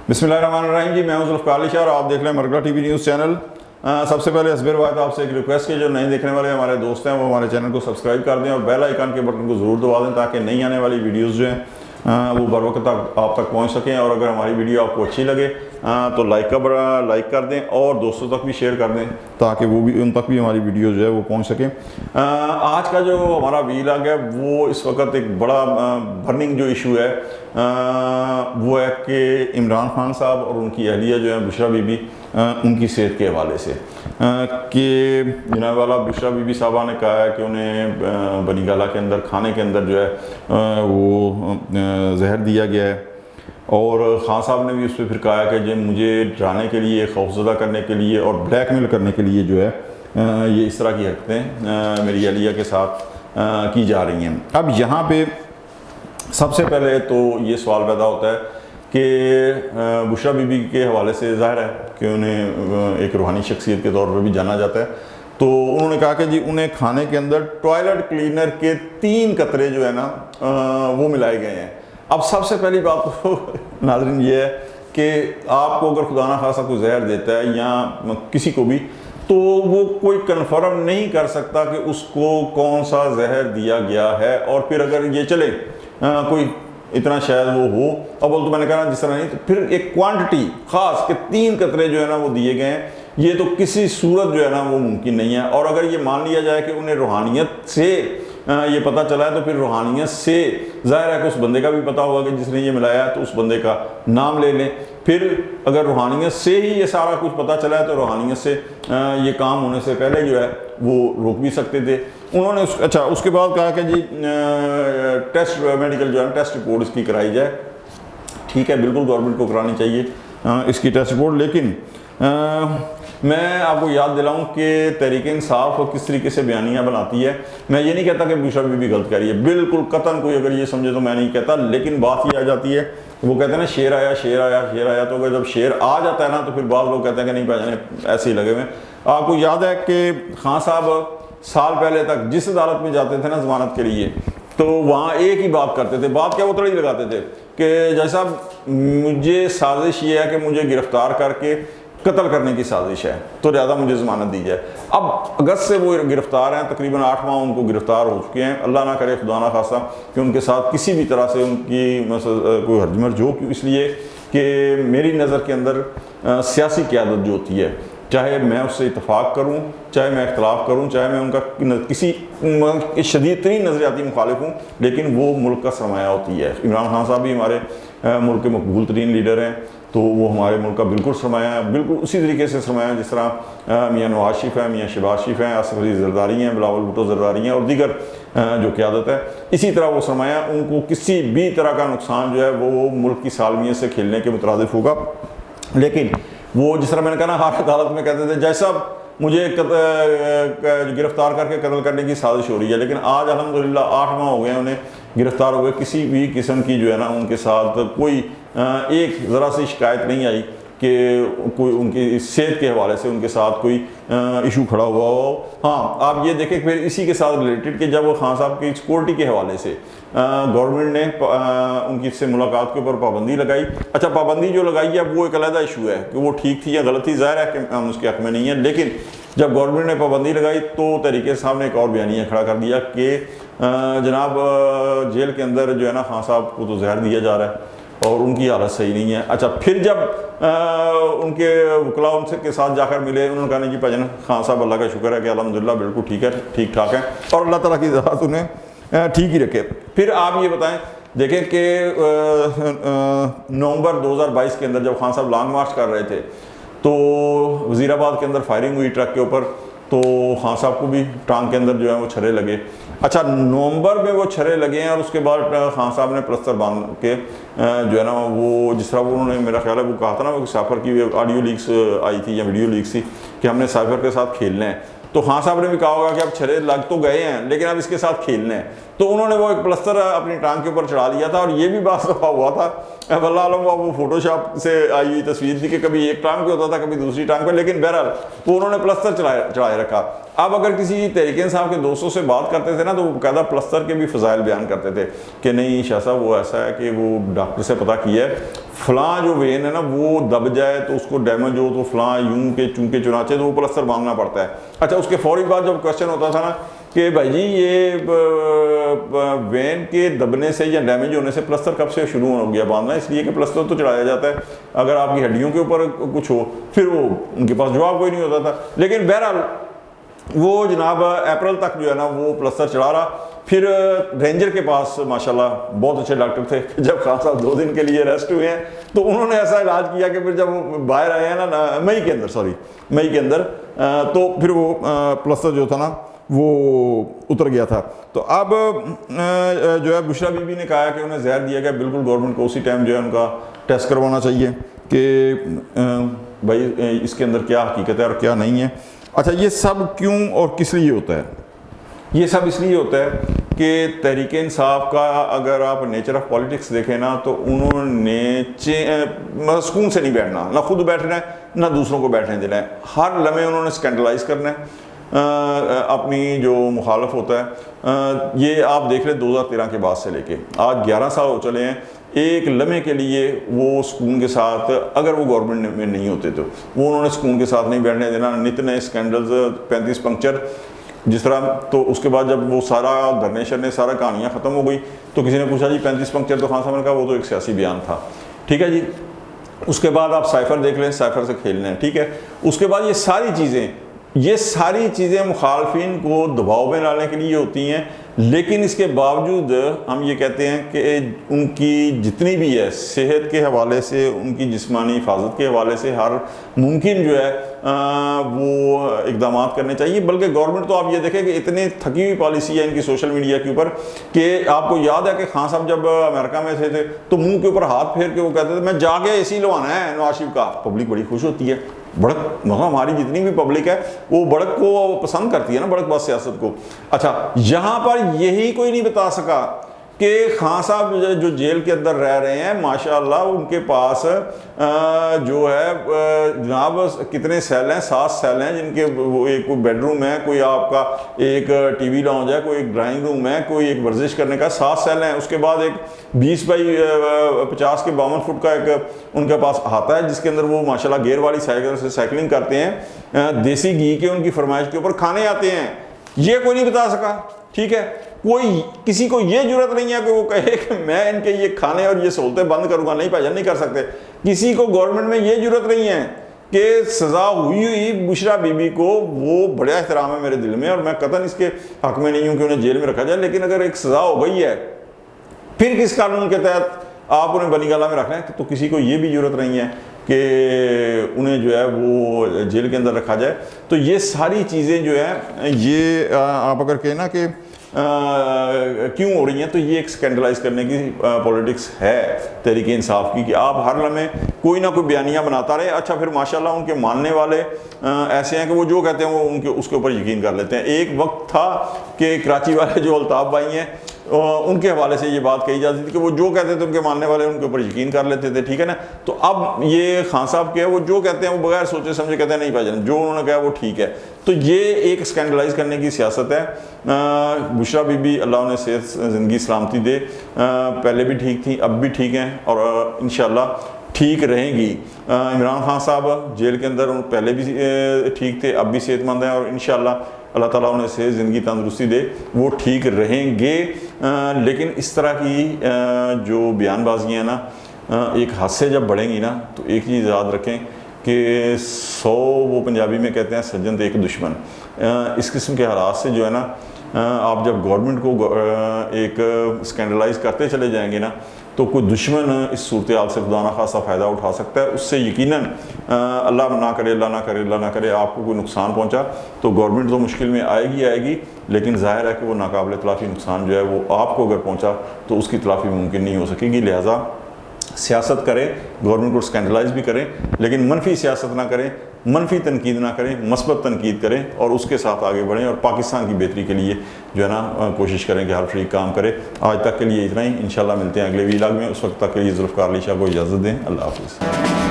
बिस्मिल्लाहिर्रहमानिर्रहीम जी, मैं हूं ज़ुल्फ़िकार अली शाह और आप देख रहे हैं मरकज़ टीवी न्यूज़ चैनल। सबसे पहले असबिर वाहिद आपसे एक रिक्वेस्ट है, जो नहीं देखने वाले हमारे दोस्त हैं वो हमारे चैनल को सब्सक्राइब कर दें और बेल आइकन के बटन को ज़रूर दबा दें ताकि नई आने वाली वीडियोज़ जो हैं वो बर वक्त आप तक पहुँच सकें। और अगर हमारी वीडियो आपको अच्छी लगे तो लाइक कर दें और दोस्तों तक भी शेयर कर दें ताकि वो भी उन तक भी हमारी वीडियो जो है वो पहुंच सकें। आज का जो हमारा व्लॉग है वो इस वक्त एक बड़ा बर्निंग जो इशू है वो है कि इमरान खान साहब और उनकी अहलिया जो है बुशरा बीबी, उनकी सेहत के हवाले से कि जनाब वाला बुशरा बीबी साहबा ने कहा है कि उन्हें बनी गाला के अंदर खाने के अंदर जो है वो जहर दिया गया है। और खान साहब ने भी उस पर फिर कहा है कि जो मुझे डराने के लिए, खौफजदा करने के लिए और ब्लैकमेल करने के लिए जो है ये इस तरह की हरकतें मेरी अहलिया के साथ की जा रही हैं। अब यहाँ पे सबसे पहले तो ये सवाल पैदा होता है कि बुशरा बीबी के हवाले से ज़ाहिर है कि उन्हें एक रूहानी शख्सियत के तौर पर भी जाना जाता है। तो उन्होंने कहा कि जी उन्हें खाने के अंदर टॉयलेट क्लीनर के 3 कतरे जो है ना वो मिलाए गए हैं। अब सबसे पहली बात तो नाज़रीन ये है कि आपको अगर खुदा ना खासा कोई जहर देता है या किसी को भी, तो वो कोई कन्फर्म नहीं कर सकता कि उसको कौन सा जहर दिया गया है। और फिर अगर ये चले कोई इतना शायद वो हो, अब बोल तो मैंने कहा जिस तरह नहीं, तो फिर एक क्वांटिटी ख़ास के 3 कतरे जो है ना वो दिए गए हैं, ये तो किसी सूरत जो है ना वो मुमकिन नहीं है। और अगर ये मान लिया जाए कि उन्हें रूहानियत से ये पता चला है तो फिर रूहानियत से ज़ाहिर है कि उस बंदे का भी पता होगा कि जिसने ये मिलाया है, तो उस बंदे का नाम ले लें। फिर अगर रूहानियत से ही ये सारा कुछ पता चला है तो रूहानियत से ये काम होने से पहले जो है वो रोक भी सकते थे। उन्होंने उसके बाद कहा कि जी टेस्ट मेडिकल जो है टेस्ट रिपोर्ट इसकी कराई जाए। ठीक है, बिल्कुल गवर्नमेंट को करानी चाहिए इसकी टेस्ट रिपोर्ट। लेकिन मैं आपको याद दिलाऊं कि तहरीक-ए-इंसाफ किस तरीके से बयानियाँ बनाती है। मैं ये नहीं कहता कि बुशरा बीबी गलत कह रही है, बिल्कुल कतन कोई अगर ये समझे तो मैं नहीं कहता। लेकिन बात ये आ जाती है, वो कहते हैं ना शेर आया शेर आया शेर आया, तो अगर जब शेर आ जाता है ना तो फिर बाद लोग कहते हैं कि नहीं पहचाने ऐसे ही लगे हुए। आपको याद है कि खान साहब साल पहले तक जिस अदालत में जाते थे ना जमानत के लिए, तो वहाँ एक ही बात करते थे। बात क्या वो तड़ी लगाते थे कि जैसा मुझे साजिश ये है कि मुझे गिरफ्तार करके कत्ल करने की साजिश है, तो ज़्यादा मुझे ज़मानत दी जाए। अब अगस्त से वो गिरफ़्तार हैं, तकरीबन 8 माह उनको गिरफ़्तार हो चुके हैं। अल्लाह ना करे, खुदा ना खासा कि उनके साथ किसी भी तरह से उनकी कोई हरजमर्ज हो, इसलिए कि मेरी नज़र के अंदर सियासी क़यादत जो होती है, चाहे मैं उससे इत्तफ़ाक़ करूँ, चाहे मैं इख्तलाफ करूँ, चाहे मैं उनका किसी शदीद तरीन नज़रियाती मुखालिफ हूँ, लेकिन वो मुल्क का सरमाया होती है। इमरान खान साहब भी हमारे मुल्क के मकबूल तरीन लीडर हैं, तो वो हमारे मुल्क का बिल्कुल सरमाया है, बिल्कुल उसी तरीके से सरमाया जिस तरह मियाँ नवाज शरीफ हैं, मियाँ शहबाज शरीफ हैं, आसिफ अली ज़रदारी हैं, बिलावल भुट्टो ज़रदारी हैं और दीगर जो क़यादत है, इसी तरह वो सरमाया। उनको किसी भी तरह का नुकसान जो है वो मुल्क की सालमियत से खेलने के मुतरादिफ होगा। लेकिन वो जिस तरह मैंने कहा ना, हर अदालत में कहते थे जैसा मुझे गिरफ़्तार करके कत्ल करने की साजिश हो रही है, लेकिन आज अल्हम्दुलिल्लाह 8 माह हो गए उन्हें गिरफ़्तार हुए, किसी भी किस्म की जो है ना उनके साथ कोई एक ज़रा सी शिकायत नहीं आई कि कोई उनकी सेहत के हवाले से उनके साथ कोई इशू खड़ा हुआ हो। हाँ, आप ये देखें फिर इसी के साथ रिलेटेड कि जब वो खान साहब की सिक्योरिटी के हवाले से गवर्नमेंट ने उनकी से मुलाकात के ऊपर पाबंदी लगाई। अच्छा, पाबंदी जो लगाई है वो एक अलग इशू है कि वो ठीक थी या गलत थी, ज़ाहिर है कि हम उसके हक़ में नहीं है। लेकिन जब गवर्नमेंट ने पाबंदी लगाई तो तहरीक साहब ने एक और बयानिया खड़ा कर दिया कि जनाब जेल के अंदर जो है ना खान साहब को तो जहर दिया जा रहा है और उनकी हालत सही नहीं है। अच्छा, फिर जब उनके वकला उनसे के साथ जाकर मिले, उन्होंने कहा नहीं जी भाईजान खान साहब अल्लाह का शुक्र है कि अल्हम्दुलिल्लाह बिल्कुल ठीक है, ठीक ठाक है और अल्लाह ताला की ज़ात उन्हें ठीक ही रखे। फिर आप ये बताएं, देखें कि नवंबर 2022 के अंदर जब खान साहब लॉन्ग मार्च कर रहे थे तो वज़ीराबाद के अंदर फायरिंग हुई ट्रक के ऊपर, तो खान साहब को भी टांग के अंदर जो है वो छर्रे लगे। अच्छा, नवंबर में वो छर्रे लगे हैं और उसके बाद खान साहब ने प्लस्तर बांध के जो है ना वो जिस तरह उन्होंने, मेरा ख्याल है वो कहा था ना वो साइफर की ऑडियो लीक्स आई थी या वीडियो लीक्स थी कि हमने साइफर के साथ खेलना है, तो खान साहब ने भी कहा होगा कि अब छर्रे लग तो गए हैं लेकिन अब इसके साथ खेलना है। तो उन्होंने वो एक प्लस्तर अपनी टांग के ऊपर चढ़ा लिया था और ये भी बात हुआ था, वल्लाह आलम वो फोटोशॉप से आई हुई तस्वीर थी कि कभी एक टांग पे होता था कभी दूसरी टांग पे, लेकिन बहरहाल वो उन्होंने प्लस्तर चढ़ाए रखा। اب اگر کسی تحریک انصاف کے دوستوں سے بات کرتے تھے نا تو وہ باقاعدہ پلستر کے بھی فضائل بیان کرتے تھے کہ نہیں شاہ صاحب وہ ایسا ہے کہ وہ ڈاکٹر سے پتہ کیا ہے فلاں جو وین ہے نا وہ دب جائے تو اس کو ڈیمیج ہو تو فلاں یوں کے چونکے چنانچہ تو وہ پلستر باندھنا پڑتا ہے. اچھا اس کے فوری بعد جب کوشچن ہوتا تھا نا کہ بھائی جی یہ وین کے دبنے سے یا ڈیمیج ہونے سے پلستر کب سے شروع ہو گیا باندھنا؟ اس لیے کہ پلستر تو چڑھایا جاتا ہے اگر آپ کی ہڈیوں کے اوپر کچھ ہو. پھر وہ ان کے پاس جواب کوئی نہیں ہوتا تھا. لیکن بہرحال وہ جناب اپریل تک جو ہے نا وہ پلستر چڑھا رہا. پھر رینجر کے پاس ماشاءاللہ بہت اچھے ڈاکٹر تھے. جب خان صاحب 2 دن کے لیے ریسٹ ہوئے ہیں تو انہوں نے ایسا علاج کیا کہ پھر جب باہر آئے ہیں نا مئی کے اندر تو پھر وہ پلستر جو تھا نا وہ اتر گیا تھا. تو اب جو ہے بشرا بی بی نے کہا کہ انہیں زہر دیا گیا. بالکل گورنمنٹ کو اسی ٹائم جو ہے ان کا ٹیسٹ کروانا چاہیے کہ بھائی اس کے اندر کیا حقیقت ہے اور کیا نہیں ہے. اچھا یہ سب کیوں اور کس لیے ہوتا ہے؟ یہ سب اس لیے ہوتا ہے کہ تحریک انصاف کا اگر آپ نیچر آف پالیٹکس دیکھیں نا تو انہوں نے سکون سے نہیں بیٹھنا، نہ خود بیٹھنا ہے نہ دوسروں کو بیٹھنے دینا ہے. ہر لمحے انہوں نے اسکینڈلائز کرنا ہے اپنی جو مخالف ہوتا ہے. یہ آپ دیکھ لیں 2013 کے بعد سے لے کے آج 11 سال ہو چلے ہیں. ایک لمحے کے لیے وہ سکون کے ساتھ اگر وہ گورنمنٹ میں نہیں ہوتے تو وہ انہوں نے سکون کے ساتھ نہیں بیٹھنے دینا. نت نئے اسکینڈلز 35 پنکچر جس طرح. تو اس کے بعد جب وہ سارا دھرنے شرنے سارا کہانیاں ختم ہو گئی تو کسی نے پوچھا جی 35 پنکچر تو خان صاحب نے کہا وہ تو ایک سیاسی بیان تھا. ٹھیک ہے جی. اس کے بعد آپ سائفر دیکھ لیں، سائفر سے کھیلنے ہیں. ٹھیک ہے. اس کے بعد یہ ساری چیزیں مخالفین کو دباؤ میں لانے کے لیے ہوتی ہیں. لیکن اس کے باوجود ہم یہ کہتے ہیں کہ ان کی جتنی بھی ہے صحت کے حوالے سے، ان کی جسمانی حفاظت کے حوالے سے ہر ممکن جو ہے وہ اقدامات کرنے چاہیے. بلکہ گورنمنٹ تو آپ یہ دیکھیں کہ اتنی تھکی ہوئی پالیسی ہے ان کی سوشل میڈیا کے اوپر کہ آپ کو یاد ہے کہ خان صاحب جب امریکہ میں تھے تو منہ کے اوپر ہاتھ پھیر کے وہ کہتے تھے میں جا کے اے سی لوانا ہے نواز شریف کا. پبلک بڑی خوش ہوتی ہے. بڑک مطلب ہماری جتنی بھی پبلک ہے وہ بڑک کو پسند کرتی ہے نا، بڑک باز سیاست کو. اچھا یہاں پر یہی کوئی نہیں بتا سکا کہ خان صاحب جو جیل کے اندر رہ رہے ہیں ماشاءاللہ ان کے پاس جو ہے جناب کتنے سیل ہیں، 7 سیل ہیں جن کے وہ ایک کوئی بیڈ روم ہے، کوئی آپ کا ایک ٹی وی لاؤنج ہے، کوئی ایک ڈرائنگ روم ہے، کوئی ایک ورزش کرنے کا 7 سیل ہیں. اس کے بعد ایک 20 بائی 50 کے 52 فٹ کا ایک ان کے پاس آتا ہے جس کے اندر وہ ماشاءاللہ گیئر والی سائیکل سے سائیکلنگ کرتے ہیں. دیسی گھی کے ان کی فرمائش کے اوپر کھانے آتے ہیں. یہ کوئی نہیں بتا سکا. ٹھیک ہے. کوئی کسی کو یہ ضرورت نہیں ہے کہ وہ کہے کہ میں ان کے یہ کھانے اور یہ سہولتیں بند کروں گا. نہیں بھائی نہیں کر سکتے. کسی کو گورنمنٹ میں یہ ضرورت نہیں ہے کہ سزا ہوئی بشرا بی بی کو، وہ بڑا احترام ہے میرے دل میں اور میں قطعاً اس کے حق میں نہیں ہوں کہ انہیں جیل میں رکھا جائے. لیکن اگر ایک سزا ہو گئی ہے پھر کس قانون کے تحت آپ انہیں بنی گالہ میں رکھ لیں تو کسی کو یہ بھی ضرورت نہیں ہے کہ انہیں جو ہے وہ جیل کے اندر رکھا جائے. تو یہ ساری چیزیں جو ہے یہ آپ اگر کہیں نا کہ کیوں ہو رہی ہیں تو یہ ایک سکینڈلائز کرنے کی پولیٹکس ہے تحریک انصاف کی کہ آپ ہر لمحے کوئی نہ کوئی بیانیہ بناتا رہے. اچھا پھر ماشاءاللہ ان کے ماننے والے ایسے ہیں کہ وہ جو کہتے ہیں وہ اس کے اوپر یقین کر لیتے ہیں. ایک وقت تھا کہ کراچی والے جو الطاف بھائی ہیں ان کے حوالے سے یہ بات کہی جاتی تھی کہ وہ جو کہتے تھے ان کے ماننے والے ان کے اوپر یقین کر لیتے تھے. ٹھیک ہے نا. تو اب یہ خان صاحب کے وہ جو کہتے ہیں وہ بغیر سوچے سمجھے کہتے ہیں نہیں بھائی جان جو انہوں نے کہا وہ ٹھیک ہے. تو یہ ایک اسکینڈلائز کرنے کی سیاست ہے. بشرا بی بی اللہ انہیں صحت زندگی سلامتی دے، پہلے بھی ٹھیک تھیں اب بھی ٹھیک ہیں اور انشاءاللہ ٹھیک رہیں گی. عمران خان صاحب جیل کے اندر پہلے بھی ٹھیک تھے اب بھی صحت مند ہیں اور انشاءاللہ اللہ تعالیٰ انہیں صحت زندگی تندرستی دے وہ ٹھیک رہیں گے. لیکن اس طرح کی جو بیان بازیاں ہیں نا ایک حد سے جب بڑھیں گی نا تو ایک چیز یاد رکھیں کہ 100 وہ پنجابی میں کہتے ہیں سجن تو ایک دشمن. اس قسم کے حالات سے جو ہے نا آپ جب گورنمنٹ کو ایک اسکینڈلائز کرتے چلے جائیں گے نا تو کوئی دشمن اس صورتحال سے خدا نخواستہ فائدہ اٹھا سکتا ہے. اس سے یقیناً اللہ نہ کرے اللہ نہ کرے آپ کو کوئی نقصان پہنچا تو گورنمنٹ تو مشکل میں آئے گی لیکن ظاہر ہے کہ وہ ناقابل تلافی نقصان جو ہے وہ آپ کو اگر پہنچا تو اس کی تلافی ممکن نہیں ہو سکے گی. لہٰذا سیاست کریں، گورنمنٹ کو اسکینڈلائز بھی کریں لیکن منفی سیاست نہ کریں، منفی تنقید نہ کریں، مثبت تنقید کریں اور اس کے ساتھ آگے بڑھیں اور پاکستان کی بہتری کے لیے جو ہے نا کوشش کریں کہ ہر فریق کام کرے. آج تک کے لیے اتنا ہی. انشاءاللہ ملتے ہیں اگلے ویلاگ میں. اس وقت تک کے لیے ذوالفقار علی شاہ کو اجازت دیں. اللہ حافظ.